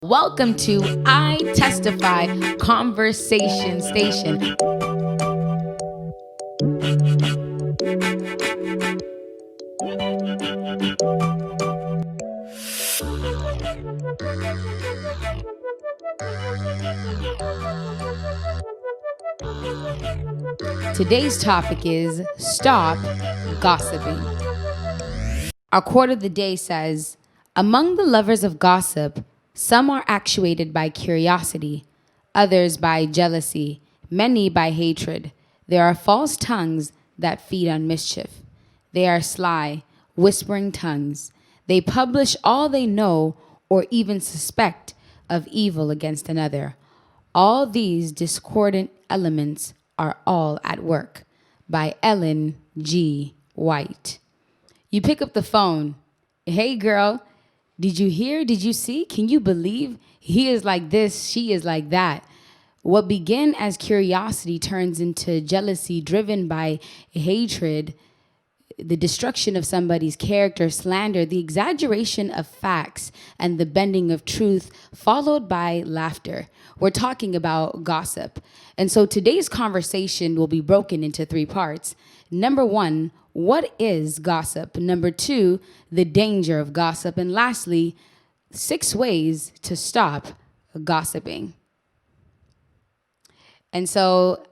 Welcome to I Testify Conversation Station. Today's topic is stop gossiping. Our quote of the day says, among the lovers of gossip, some are actuated by curiosity, others by jealousy, many by hatred. There are false tongues that feed on mischief. They are sly, whispering tongues. They publish all they know or even suspect of evil against another. All these discordant elements are all at work. By Ellen G. White. You pick up the phone. Hey, girl, did you hear? Did you see? Can you believe? He is like this, she is like that. What began as curiosity turns into jealousy driven by hatred, the destruction of somebody's character, slander, the exaggeration of facts, and the bending of truth, followed by laughter. We're talking about gossip. And so today's conversation will be broken into three parts. Number one, what is gossip? Number two, the danger of gossip. And lastly, 6 ways to stop gossiping. And so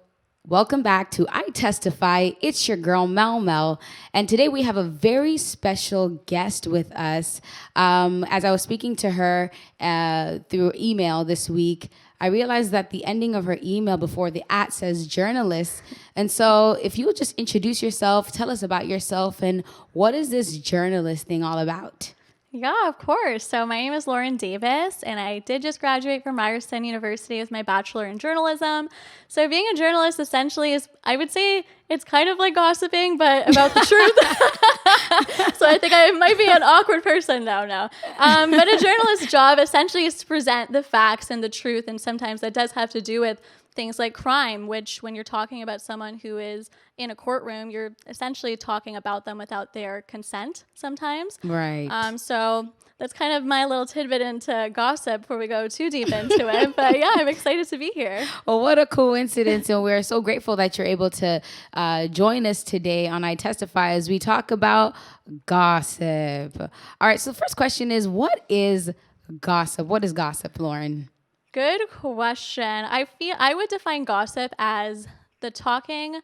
welcome back to I Testify. It's your girl, Mel Mel. And today we have a very special guest with us. As I was speaking to her through email this week, I realized that the ending of her email before the @ says journalist. And so if you would just introduce yourself, tell us about yourself, and what is this journalist thing all about? Yeah, of course. So my name is Lauren Davis, and I did just graduate from Ryerson University with my bachelor in journalism. So being a journalist essentially is, I would say, it's kind of like gossiping, but about the truth. So I think I might be an awkward person now. But a journalist's job essentially is to present the facts and the truth, and sometimes that does have to do with things like crime, which when you're talking about someone who is in a courtroom, you're essentially talking about them without their consent sometimes. Right. So that's kind of my little tidbit into gossip before we go too deep into it. But yeah, I'm excited to be here. Well, what a coincidence. And we're so grateful that you're able to join us today on I Testify as we talk about gossip. All right. So the first question is, what is gossip? What is gossip, Lauren? Good question. I would define gossip as the talking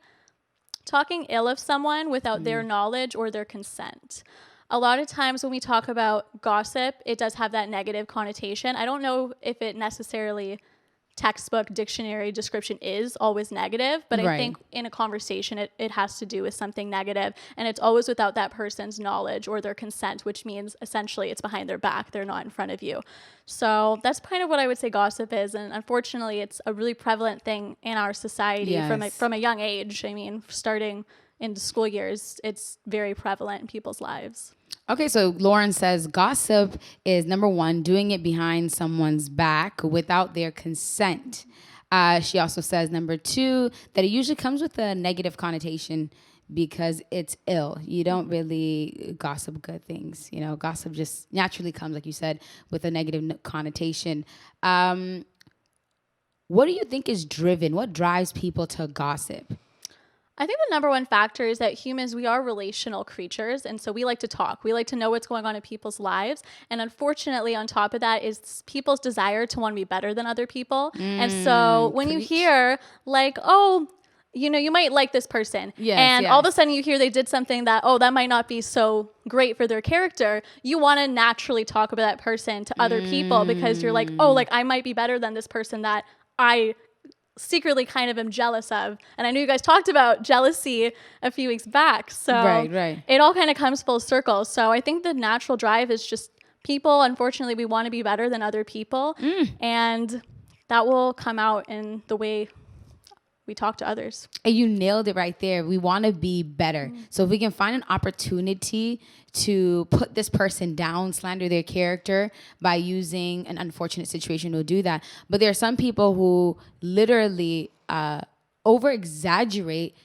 ill of someone without their knowledge or their consent. A lot of times when we talk about gossip, it does have that negative connotation. I don't know if it necessarily textbook dictionary description is always negative, but I think in a conversation it has to do with something negative, and it's always without that person's knowledge or their consent, which means essentially it's behind their back, they're not in front of you. So that's kind of what I would say gossip is, and unfortunately it's a really prevalent thing in our society from a young age. I mean, starting in the school years, it's very prevalent in people's lives. Okay, so Lauren says gossip is, number one, doing it behind someone's back without their consent. She also says, number two, that it usually comes with a negative connotation because it's ill. You don't really gossip good things. You know, gossip just naturally comes, like you said, with a negative connotation. What do you think is driven? What drives people to gossip? I think the number one factor is that humans, we are relational creatures. And so we like to talk. We like to know what's going on in people's lives. And unfortunately, on top of that is people's desire to want to be better than other people. And so when you hear like, oh, you know, you might like this person. Yes. All of a sudden you hear they did something that, oh, that might not be so great for their character. You want to naturally talk about that person to other people because you're like, oh, like I might be better than this person that I secretly kind of am jealous of. And I know you guys talked about jealousy a few weeks back. So it all kind of comes full circle. So I think the natural drive is just people, unfortunately, we want to be better than other people. And that will come out in the way we talk to others. And you nailed it right there. We want to be better. So if we can find an opportunity to put this person down, slander their character by using an unfortunate situation, we'll do that. But there are some people who literally over exaggerate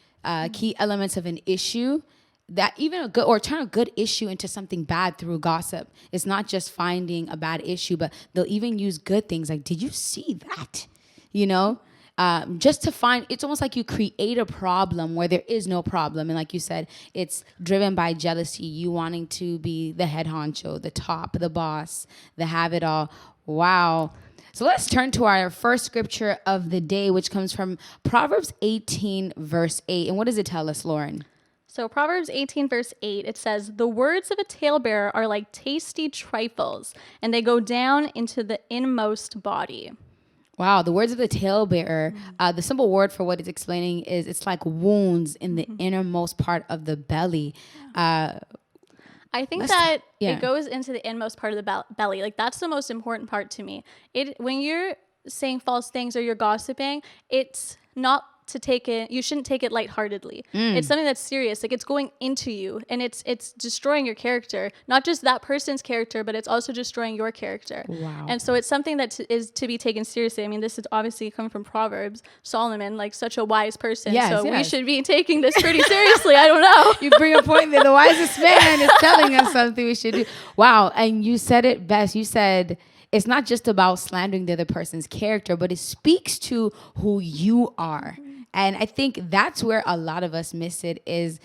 key elements of an issue that even a good, or turn a good issue into something bad through gossip. It's not just finding a bad issue, but they'll even use good things. Like, did you see that? You know, just to find, it's almost like you create a problem where there is no problem. And like you said, it's driven by jealousy, you wanting to be the head honcho, the top, the boss, the have it all. Wow. So let's turn to our first scripture of the day, which comes from Proverbs 18, verse 8. And what does it tell us, Lauren? So Proverbs 18, verse 8, it says, "The words of a talebearer are like tasty trifles, and they go down into the inmost body." Wow, the words of the talebearer, the simple word for what it's explaining is it's like wounds in the innermost part of the belly. I think that it goes into the inmost part of the belly. Like, that's the most important part to me. When you're saying false things or you're gossiping, it's not to take it, you shouldn't take it lightheartedly. It's something that's serious. Like, it's going into you, and it's destroying your character, not just that person's character, but it's also destroying your character. Wow. And so it's something that is to be taken seriously. I mean, this is obviously coming from Proverbs, Solomon, like such a wise person. We should be taking this pretty seriously. I don't know. You bring a point there. The wisest man is telling us something we should do. Wow. And you said it best. You said, it's not just about slandering the other person's character, but it speaks to who you are. And I think that's where a lot of us miss it is,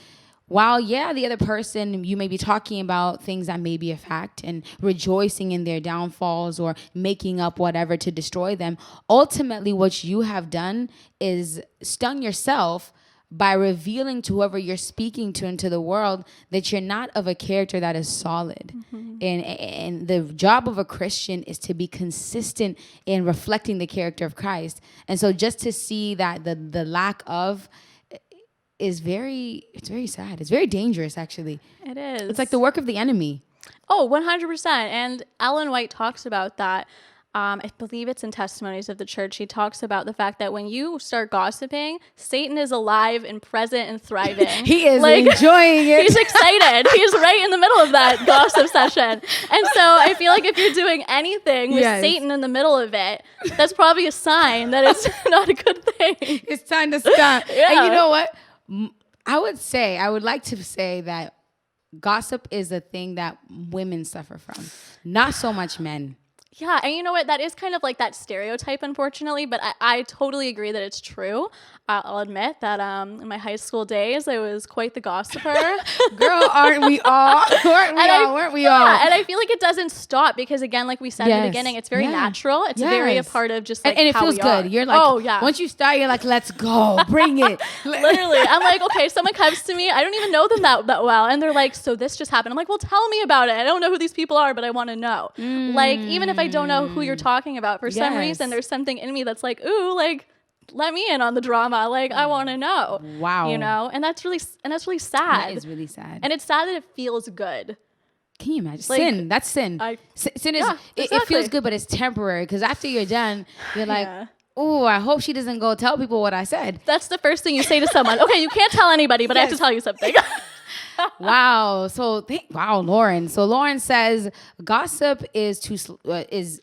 while, the other person, you may be talking about things that may be a fact and rejoicing in their downfalls or making up whatever to destroy them. Ultimately, what you have done is stung yourself by revealing to whoever you're speaking to into the world that you're not of a character that is solid. And the job of a Christian is to be consistent in reflecting the character of Christ. And so just to see that the lack of is it's very sad. It's very dangerous, actually. It is. It's like the work of the enemy. Oh, 100%. And Ellen White talks about that. I believe it's in Testimonies of the Church. He talks about the fact that when you start gossiping, Satan is alive and present and thriving. He is enjoying it. He's excited. He's right in the middle of that gossip session. And so I feel like if you're doing anything with Satan in the middle of it, that's probably a sign that it's not a good thing. It's time to stop. And you know what? I would like to say that gossip is a thing that women suffer from, not so much men. Yeah, and you know what? That is kind of like that stereotype, unfortunately, but I totally agree that it's true. I'll admit that in my high school days, I was quite the gossiper. Girl, aren't we all? Weren't we all? And I feel like it doesn't stop because, again, like we said in the beginning, it's very natural. It's very a part of just like and it how feels we good. are. You're like, once you start, you're like, let's go, bring it. Literally, I'm like, okay, someone comes to me, I don't even know them that well, and they're like, so this just happened. I'm like, well, tell me about it. I don't know who these people are, but I want to know. Like, even if I don't know who you're talking about, for some reason, there's something in me that's like, ooh, like, let me in on the drama. Like, I want to know. Wow. You know, and that's really sad. That is really sad. And it's sad that it feels good. Can you imagine? Like, sin. That's sin. Sin is, it feels good, but it's temporary. Because after you're done, you're like, oh, I hope she doesn't go tell people what I said. That's the first thing you say to someone. Okay, you can't tell anybody, but I have to tell you something. Wow. So, Lauren. So Lauren says gossip has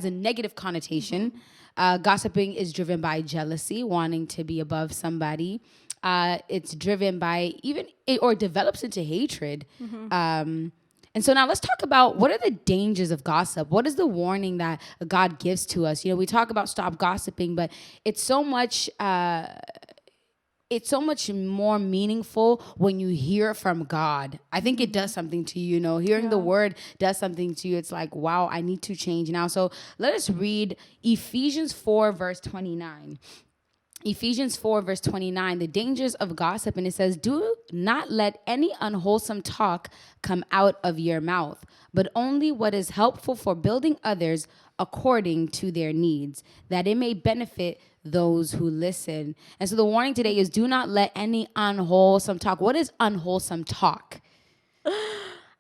a negative connotation. Gossiping is driven by jealousy, wanting to be above somebody. It's driven by or develops into hatred. And so now let's talk about what are the dangers of gossip? What is the warning that God gives to us? You know, we talk about stop gossiping, but it's so much more meaningful when you hear from God. I think it does something to you, hearing the word does something to you. It's like, wow, I need to change now. So let us read Ephesians 4, verse 29. Ephesians 4, verse 29, the dangers of gossip. And it says, do not let any unwholesome talk come out of your mouth, but only what is helpful for building others according to their needs, that it may benefit those who listen. And so the warning today is do not let any unwholesome talk. What is unwholesome talk?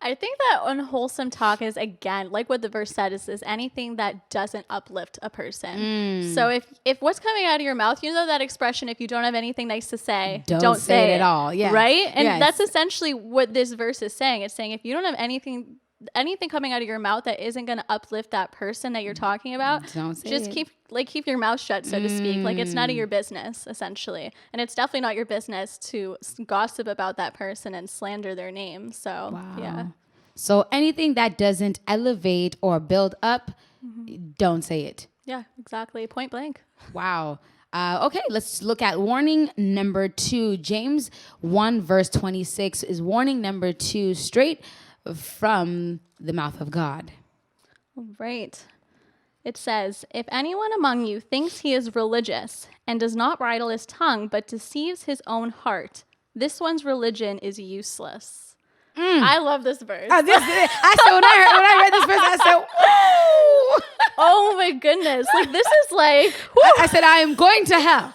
I think that unwholesome talk is, again, like what the verse said, is anything that doesn't uplift a person. So if what's coming out of your mouth, that expression, if you don't have anything nice to say, don't say it at all. Yeah. Right? And that's essentially what this verse is saying. It's saying if you don't have anything anything coming out of your mouth that isn't going to uplift that person that you're talking about, Don't say just it. keep your mouth shut, so to speak. Like, it's none of your business, essentially. And it's definitely not your business to gossip about that person and slander their name. So, Wow. yeah. So anything that doesn't elevate or build up, don't say it. Yeah, exactly. Point blank. Wow. Okay, let's look at warning number 2. James 1 verse 26 is warning number 2, straight from the mouth of God. Right. It says, if anyone among you thinks he is religious and does not bridle his tongue, but deceives his own heart, this one's religion is useless. I love this verse. When I read this verse, I said, "Whoa!" Oh my goodness. Like, this is like, I said, I am going to hell.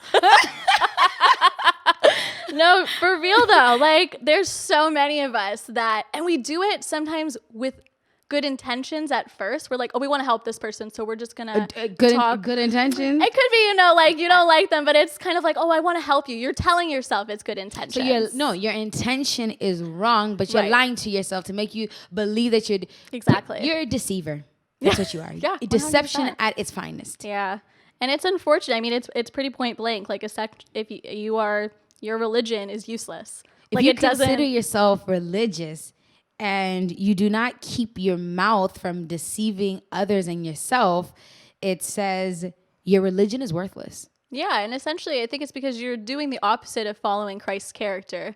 no, for real though. Like, there's so many of us that, and we do it sometimes with good intentions at first. We're like, oh, we want to help this person, so we're just gonna talk. Good intentions. It could be, like you don't like them, but it's kind of like, oh, I want to help you. You're telling yourself it's good intentions. So your intention is wrong, but you're Right. lying to yourself to make you believe that Exactly. you're a dececeiver. That's what you are. Yeah, Deception 100%. at its finest. Yeah. And it's unfortunate. I mean, it's pretty point blank. Like, if your religion is useless. If Like, you it doesn't. consider yourself religious and you do not keep your mouth from deceiving others and yourself, it says your religion is worthless. Yeah, and essentially, I think it's because you're doing the opposite of following Christ's character.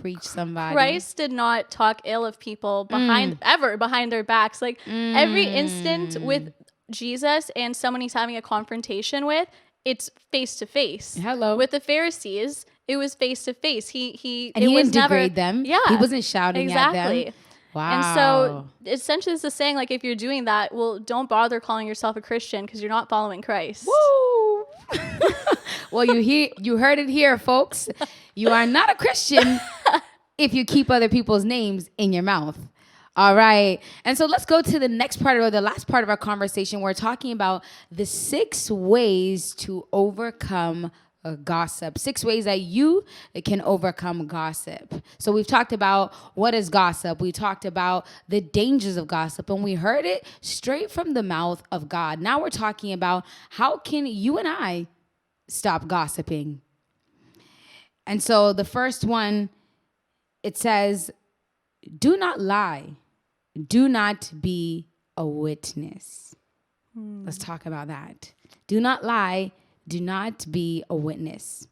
Preach somebody. Christ did not talk ill of people behind their backs. Like, every instant with Jesus and someone he's having a confrontation with, it's face to face. Hello. With the Pharisees, it was face to face. He And he was didn't never, degrade them. Yeah, He wasn't shouting at exactly. them. Wow. And so essentially it's the saying, like, if you're doing that, well, don't bother calling yourself a Christian because you're not following Christ. Woo! Well, you heard it here, folks. You are not a Christian if you keep other people's names in your mouth. All right. And so let's go to the next part, or the last part of our conversation. We're talking about the 6 ways to overcome gossip. 6 ways that you can overcome gossip. So we've talked about what is gossip. We talked about the dangers of gossip, and we heard it straight from the mouth of God. Now we're talking about how can you and I stop gossiping. And so the first one, it says, do not lie. Do not be a witness. Let's talk about that. Do not lie. Do not be a witness.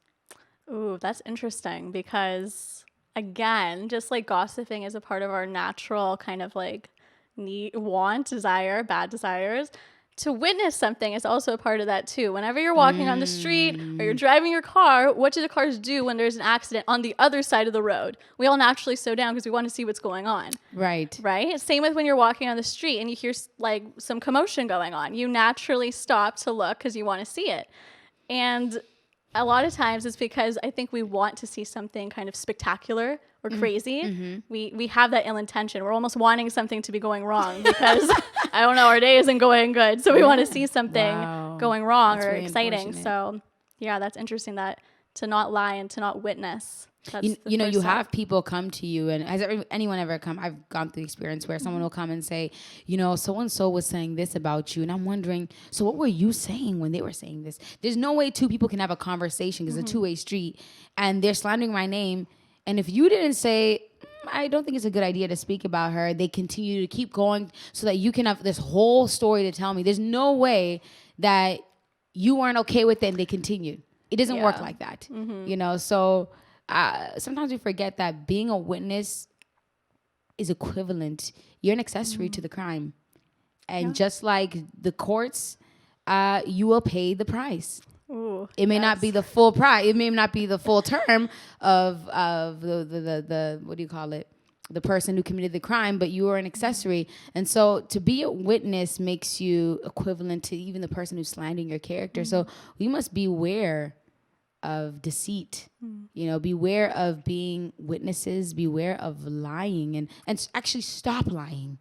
Ooh, that's interesting because, again, just like gossiping is a part of our natural kind of like desire, bad desires, to witness something is also a part of that too. Whenever you're walking on the street or you're driving your car, what do the cars do when there's an accident on the other side of the road? We all naturally slow down because we want to see what's going on. Right. Right? Same with when you're walking on the street and you hear like some commotion going on. You naturally stop to look because you want to see it. And a lot of times it's because I think we want to see something kind of spectacular or crazy. Mm-hmm. We have that ill intention. We're almost wanting something to be going wrong because, I don't know, our day isn't going good. So we want to see something going wrong or exciting. So, yeah, that's interesting that to not lie and to not witness. That's you have people come to you, and has anyone ever come? I've gone through the experience where someone will come and say, so-and-so was saying this about you. And I'm wondering, so what were you saying when they were saying this? There's no way 2 people can have a conversation because it's a 2-way street and they're slandering my name. And if you didn't say, I don't think it's a good idea to speak about her, they continue to keep going so that you can have this whole story to tell me. There's no way that you weren't okay with it and they continued. It doesn't work like that, so... sometimes we forget that being a witness is equivalent. You're an accessory to the crime. And just like the courts, you will pay the price. Ooh, it may not be the full price. It may not be the full term of the what do you call it? The person who committed the crime, but you are an accessory. And so to be a witness makes you equivalent to even the person who's slandering your character. So we must beware of deceit, beware of being witnesses, beware of lying, and actually stop lying.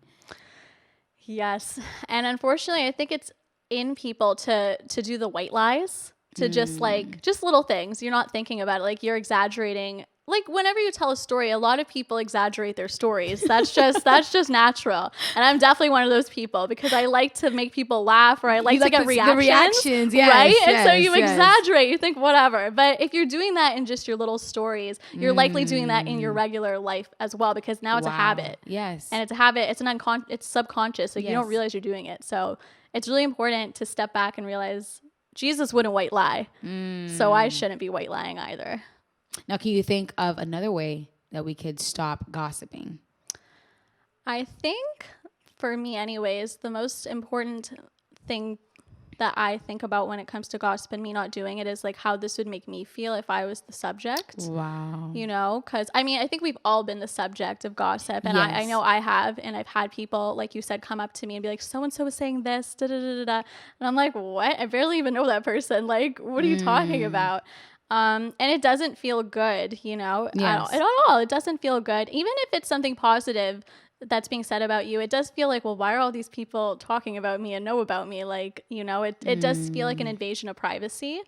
Yes. And unfortunately, I think it's in people to do the white lies, to just little things. You're not thinking about it. Like, you're exaggerating like whenever you tell a story, a lot of people exaggerate their stories. That's just natural. And I'm definitely one of those people because I like to make people laugh, or I like to get reactions. The reactions, yes, right? And so yes, you yes. exaggerate, you think whatever. But if you're doing that in just your little stories, you're likely doing that in your regular life as well, because now it's a habit. Yes. And it's a habit. It's it's subconscious. Like you don't Yes. realize you're doing it. So it's really important to step back and realize Jesus wouldn't white lie. So I shouldn't be white lying either. Now, can you think of another way that we could stop gossiping? I think for me anyways, the most important thing that I think about when it comes to gossip and me not doing it is like how this would make me feel if I was the subject. Wow. You know, because I mean, I think we've all been the subject of gossip, and Yes. I know I have, and I've had people, like you said, come up to me and be like, so-and-so was saying this, da da da da da. And I'm like, what? I barely even know that person. Like, what are you talking about? And it doesn't feel good, you know, Yes. at all. It doesn't feel good. Even if it's something positive that's being said about you, it does feel like, well, why are all these people talking about me and know about me? Like, you know, it does feel like an invasion of privacy.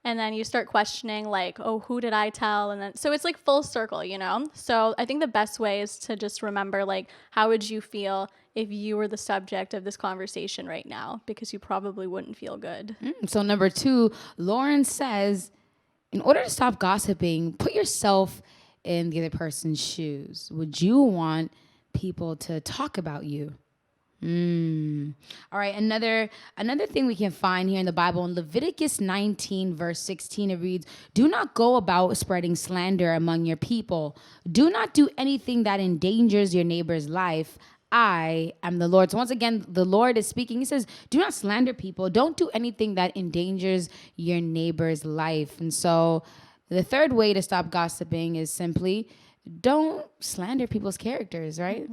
And then you start questioning like, oh, who did I tell? And then, so it's like full circle, you know? So I think the best way is to just remember, like, how would you feel if you were the subject of this conversation right now? Because you probably wouldn't feel good. So number 2, Lauren says, in order to stop gossiping, put yourself in the other person's shoes. Would you want people to talk about you? All right, another thing we can find here in the Bible, in Leviticus 19 verse 16, it reads, do not go about spreading slander among your people. Do not do anything that endangers your neighbor's life. I am the Lord. So once again, the Lord is speaking. He says, do not slander people. Don't do anything that endangers your neighbor's life. And so the third way to stop gossiping is simply don't slander people's characters, right?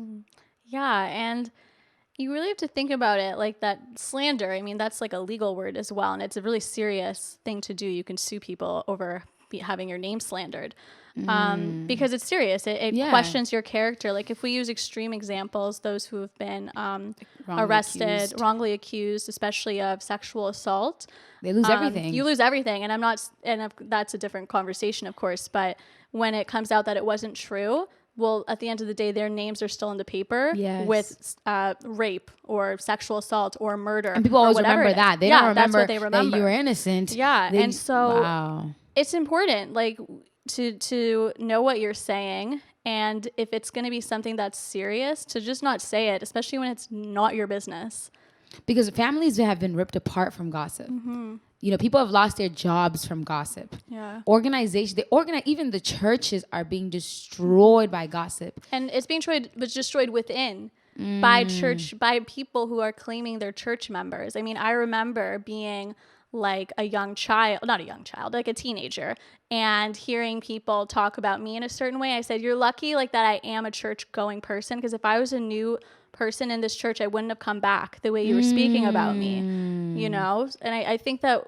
Yeah, and you really have to think about it like that. Slander, I mean, that's like a legal word as well, and it's a really serious thing to do. You can sue people over having your name slandered, because it's serious. It questions your character. Like if we use extreme examples, those who have been wrongly accused, especially of sexual assault, they lose everything. You lose everything, and that's a different conversation, of course. But when it comes out that it wasn't true, well, at the end of the day, their names are still in the paper with rape or sexual assault or murder. And people always remember that. They don't remember, that's what they remember. That you were innocent. Yeah, and so it's important, like, to know what you're saying. And if it's going to be something that's serious, to just not say it, especially when it's not your business. Because families have been ripped apart from gossip. You know, people have lost their jobs from gossip. Yeah. Organizations, even the churches are being destroyed by gossip. And it's being destroyed within by people who are claiming they're church members. I mean, I remember being like like a teenager, and hearing people talk about me in a certain way. I said, you're lucky like that I am a church going person, because if I was a new person in this church, I wouldn't have come back the way you were speaking about me, you know? And I think that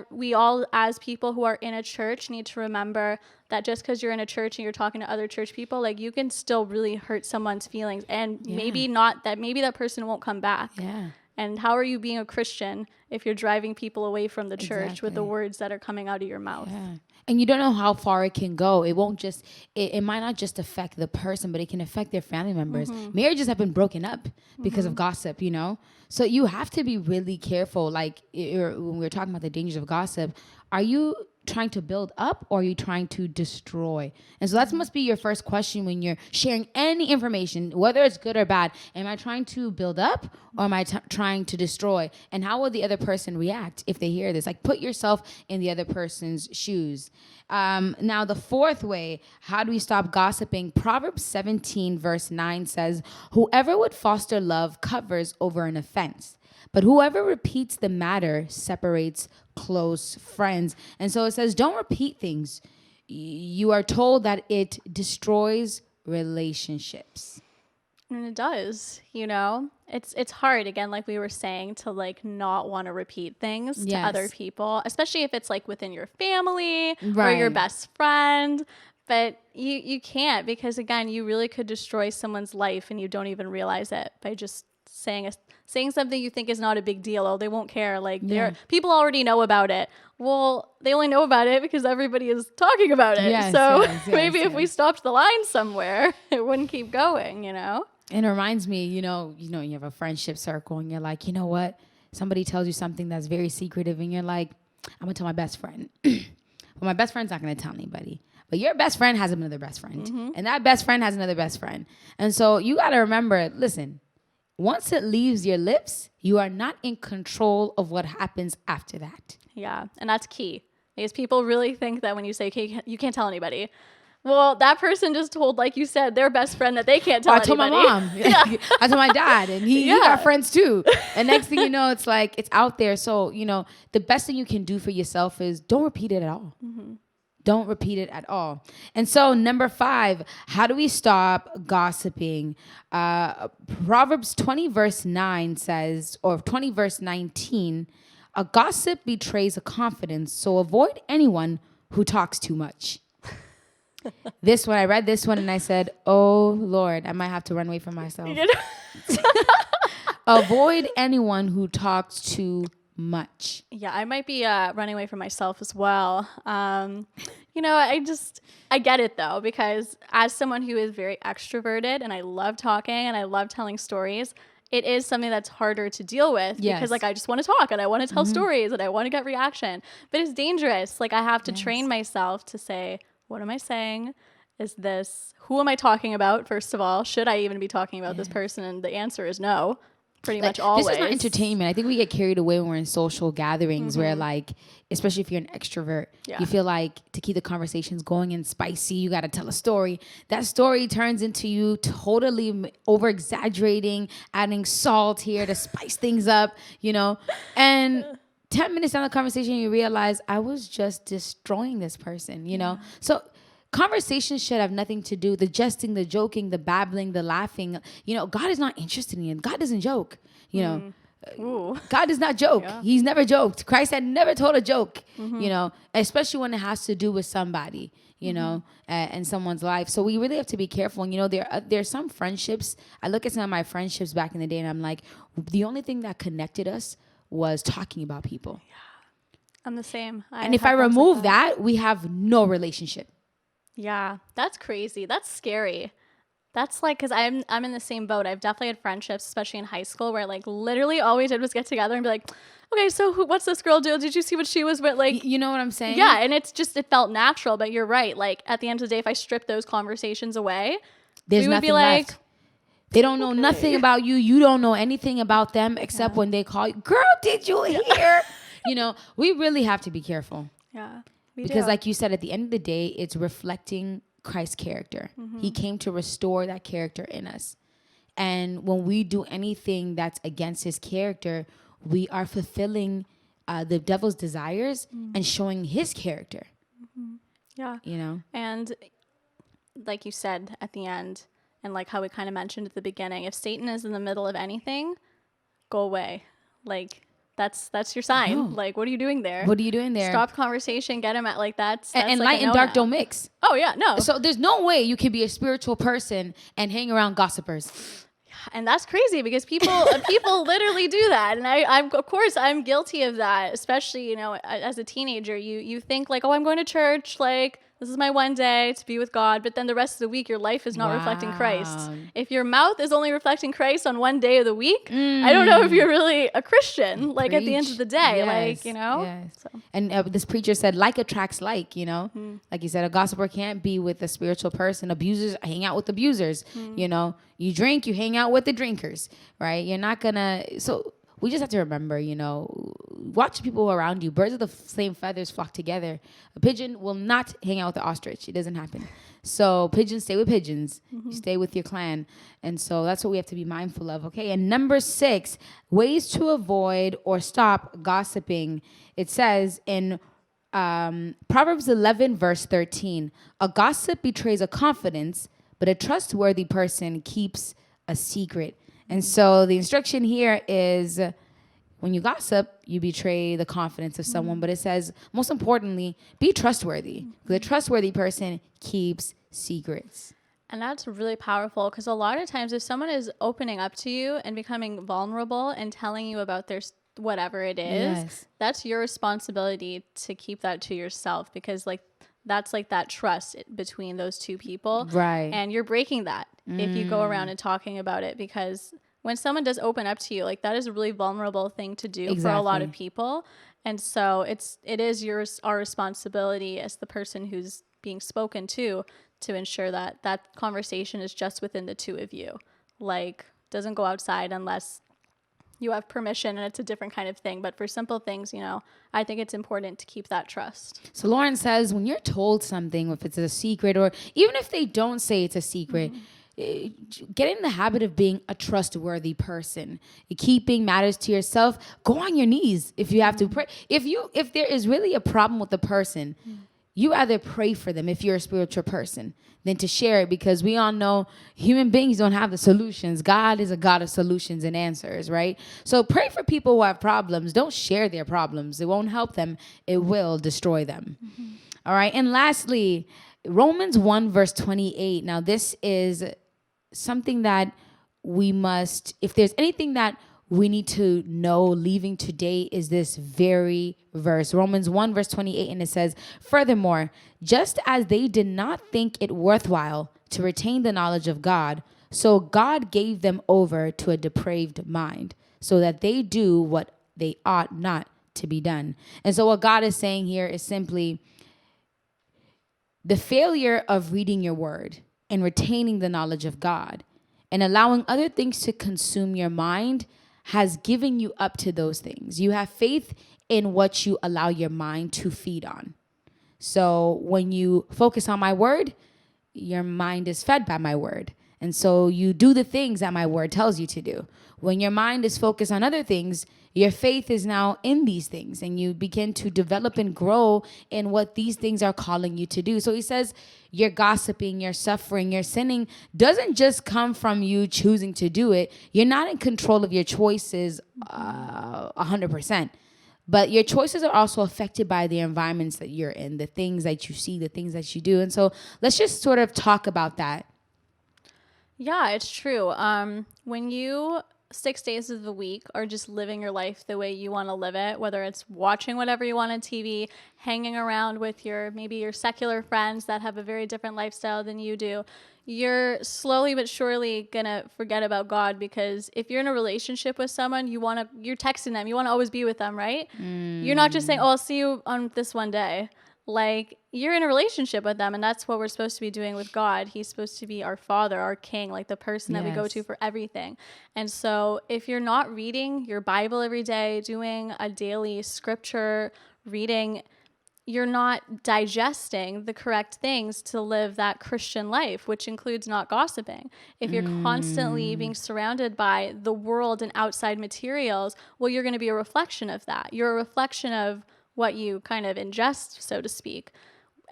we all, as people who are in a church, need to remember that just because you're in a church and you're talking to other church people, like, you can still really hurt someone's feelings, and maybe that person won't come back. Yeah. And how are you being a Christian if you're driving people away from the church with the words that are coming out of your mouth? Yeah. And you don't know how far it can go. It won't just, it might not just affect the person, but it can affect their family members. Marriages have been broken up because of gossip, you know? So you have to be really careful. Like when we're talking about the dangers of gossip, are you trying to build up, or are you trying to destroy? And so that must be your first question when you're sharing any information, whether it's good or bad. Am I trying to build up, or am I trying to destroy? And how will the other person react if they hear this? Like, put yourself in the other person's shoes. Now, the fourth way, how do we stop gossiping? Proverbs 17 verse 9 says, whoever would foster love covers over an offense, but whoever repeats the matter separates close friends. And so it says, don't repeat things. You are told that it destroys relationships. And it does, you know? It's hard, again, like we were saying, to like not want to repeat things to other people, especially if it's like within your family or your best friend. But you can't, because again, you really could destroy someone's life and you don't even realize it by just saying something you think is not a big deal. Oh, they won't care. Like people already know about it. Well, they only know about it because everybody is talking about it. Maybe if we stopped the line somewhere, it wouldn't keep going, And it reminds me, you have a friendship circle and you're like, you know what? Somebody tells you something that's very secretive and you're like, I'm going to tell my best friend. Well, my best friend's not going to tell anybody. But your best friend has another best friend. And that best friend has another best friend. And so you got to remember, listen, once it leaves your lips, you are not in control of what happens after that. Yeah. And that's key. Because people really think that when you say, okay, you can't tell anybody. Well, that person just told, like you said, their best friend that they can't tell anybody. I told my mom. I told my dad. And he got friends too. And next thing you know, it's like, it's out there. So, the best thing you can do for yourself is don't repeat it at all. Don't repeat it at all. And so number 5, how do we stop gossiping? Proverbs 20 verse 9 says, or 20 verse 19, a gossip betrays a confidence. So avoid anyone who talks too much. I read this one and I said, oh Lord, I might have to run away from myself. Avoid anyone who talks too much. Yeah, I might be running away from myself as well. I get it though, because as someone who is very extroverted and I love talking and I love telling stories, it is something that's harder to deal with because I just want to talk and I want to tell stories and I want to get reaction, but it's dangerous. Like I have to train myself to say, what am I saying? Who am I talking about? First of all, should I even be talking about this person? And the answer is no. Pretty much always. This is not entertainment. I think we get carried away when we're in social gatherings where especially if you're an extrovert, you feel like to keep the conversations going and spicy, you got to tell a story. That story turns into you totally over exaggerating, adding salt here to spice things up, and 10 minutes down the conversation, you realize I was just destroying this person, So conversations should have nothing to do. The jesting, the joking, the babbling, the laughing. God is not interested in you. God doesn't joke. God does not joke. Yeah. He's never joked. Christ had never told a joke, especially when it has to do with somebody, and someone's life. So we really have to be careful. And, there's some friendships. I look at some of my friendships back in the day and I'm like, the only thing that connected us was talking about people. Yeah. I'm the same. And if I remove that, we have no relationship. Yeah, that's crazy. That's scary. That's like, because I'm in the same boat. I've definitely had friendships, especially in high school, where like literally all we did was get together and be like, okay, so what's this girl do? Did you see what she was with? Like, you know what I'm saying? Yeah, and it felt natural. But you're right. Like at the end of the day, if I strip those conversations away, we would be like, left. They don't know nothing about you. You don't know anything about them except when they call you, girl, did you hear? We really have to be careful. Yeah. Because like you said, at the end of the day, it's reflecting Christ's character. He came to restore that character in us. And when we do anything that's against his character, we are fulfilling the devil's desires and showing his character. Yeah. And like you said at the end, and like how we kind of mentioned at the beginning, if Satan is in the middle of anything, go away. Like that's your sign. No. Like, what are you doing there? What are you doing there? Stop conversation. Get him at like that's and like light and dark don't mix. Oh yeah, no. So there's no way you can be a spiritual person and hang around gossipers. And that's crazy because people literally do that. And I'm guilty of that, especially, as a teenager, you think like, oh, I'm going to church. Like, this is my one day to be with God. But then the rest of the week, your life is not reflecting Christ. If your mouth is only reflecting Christ on one day of the week, I don't know if you're really a Christian, like at the end of the day, yes. Yes. So. And this preacher said, like attracts like, like you said, a gossiper can't be with a spiritual person. Abusers hang out with abusers, you drink, you hang out with the drinkers, right? You're not gonna, so we just have to remember, watch people around you. Birds of the same feathers flock together. A pigeon will not hang out with the ostrich. It doesn't happen. So pigeons stay with pigeons. You stay with your clan. And so that's what we have to be mindful of. Okay. And number 6, ways to avoid or stop gossiping. It says in Proverbs 11, verse 13, a gossip betrays a confidence, but a trustworthy person keeps a secret. And so the instruction here is when you gossip, you betray the confidence of someone. But it says, most importantly, be trustworthy. Because a trustworthy person keeps secrets. And that's really powerful because a lot of times if someone is opening up to you and becoming vulnerable and telling you about their whatever it is, Yes. that's your responsibility to keep that to yourself, because like that's like that trust between those two people. Right. And you're breaking that if you go around and talking about it, because when someone does open up to you, like that is a really vulnerable thing to do for a lot of people. And so it is our responsibility as the person who's being spoken to ensure that that conversation is just within the two of you. Like, doesn't go outside unless you have permission and it's a different kind of thing. But for simple things, I think it's important to keep that trust. So Lauren says when you're told something, if it's a secret or even if they don't say it's a secret, get in the habit of being a trustworthy person. Keeping matters to yourself. Go on your knees if you have to pray. If there is really a problem with the person, you either pray for them if you're a spiritual person than to share it, because we all know human beings don't have the solutions. God is a God of solutions and answers, right? So pray for people who have problems. Don't share their problems. It won't help them. It will destroy them. All right. And lastly, Romans 1 verse 28. Now this is something that we must, if there's anything that we need to know leaving today, is this very verse, Romans 1 verse 28. And it says, furthermore, just as they did not think it worthwhile to retain the knowledge of God, so God gave them over to a depraved mind, so that they do what they ought not to be done. And so what God is saying here is simply the failure of reading your word and retaining the knowledge of God and allowing other things to consume your mind has given you up to those things. You have faith in what you allow your mind to feed on. So when you focus on my word, your mind is fed by my word. And so you do the things that my word tells you to do. When your mind is focused on other things, your faith is now in these things, and you begin to develop and grow in what these things are calling you to do. So he says your gossiping, your suffering, your sinning doesn't just come from you choosing to do it. You're not in control of your choices 100%. But your choices are also affected by the environments that you're in, the things that you see, the things that you do. And so let's just sort of talk about that. Yeah, it's true. When you 6 days of the week are just living your life the way you want to live it, whether it's watching whatever you want on TV, hanging around with maybe your secular friends that have a very different lifestyle than you do, you're slowly but surely going to forget about God, because if you're in a relationship with someone, you're texting them, you want to always be with them, right? You're not just saying, oh, I'll see you on this one day. Like, you're in a relationship with them, and that's what we're supposed to be doing with God. He's supposed to be our Father, our King, like the person that we go to for everything. And so if you're not reading your Bible every day, doing a daily scripture reading, you're not digesting the correct things to live that Christian life, which includes not gossiping. If you're constantly being surrounded by the world and outside materials, well, you're going to be a reflection of that. You're a reflection of what you kind of ingest, so to speak.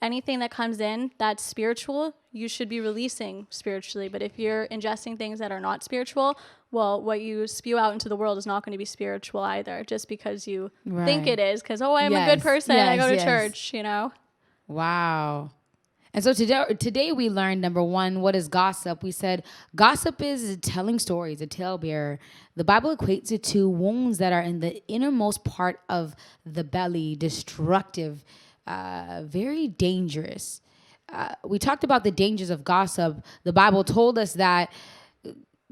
Anything that comes in that's spiritual, you should be releasing spiritually. But if you're ingesting things that are not spiritual, well, what you spew out into the world is not going to be spiritual either, just because you think it is, because, oh, I'm a good person, I go to church, Wow. And so today we learned, number one, what is gossip? We said gossip is telling stories, a talebearer. The Bible equates it to wounds that are in the innermost part of the belly, destructive, very dangerous. We talked about the dangers of gossip. The Bible told us that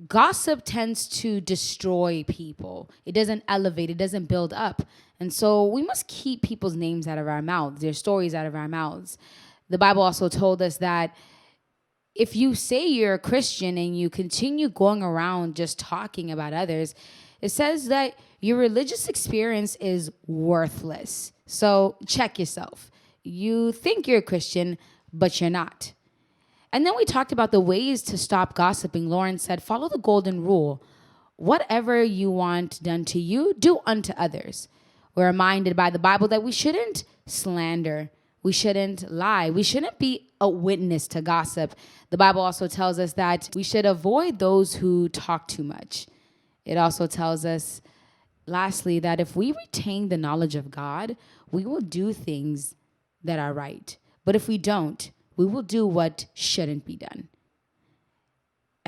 gossip tends to destroy people. It doesn't elevate. It doesn't build up. And so we must keep people's names out of our mouths, their stories out of our mouths. The Bible also told us that if you say you're a Christian and you continue going around just talking about others, it says that your religious experience is worthless. So check yourself. You think you're a Christian, but you're not. And then we talked about the ways to stop gossiping. Lauren said, follow the golden rule. Whatever you want done to you, do unto others. We're reminded by the Bible that we shouldn't slander. We shouldn't lie. We shouldn't be a witness to gossip. The Bible also tells us that we should avoid those who talk too much. It also tells us, lastly, that if we retain the knowledge of God, we will do things that are right. But if we don't, we will do what shouldn't be done.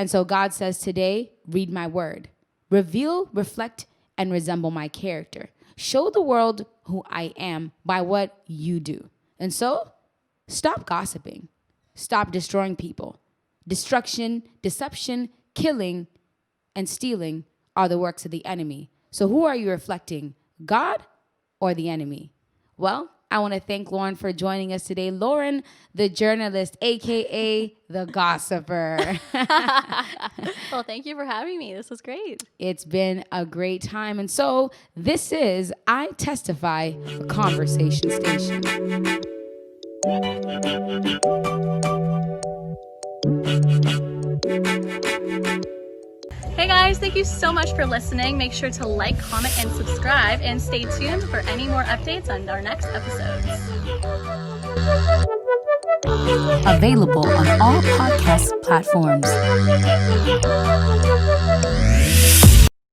And so God says today, read my word. Reveal, reflect, and resemble my character. Show the world who I am by what you do. And so, stop gossiping. Stop destroying people. Destruction, deception, killing, and stealing are the works of the enemy. So who are you reflecting, God or the enemy? Well, I want to thank Lauren for joining us today. Lauren, the journalist, a.k.a. the gossiper. Well, thank you for having me. This was great. It's been a great time. And so this is I Testify, a conversation station. Hey guys, thank you so much for listening. Make sure to like, comment, and subscribe, and stay tuned for any more updates on our next episodes. Available on all podcast platforms.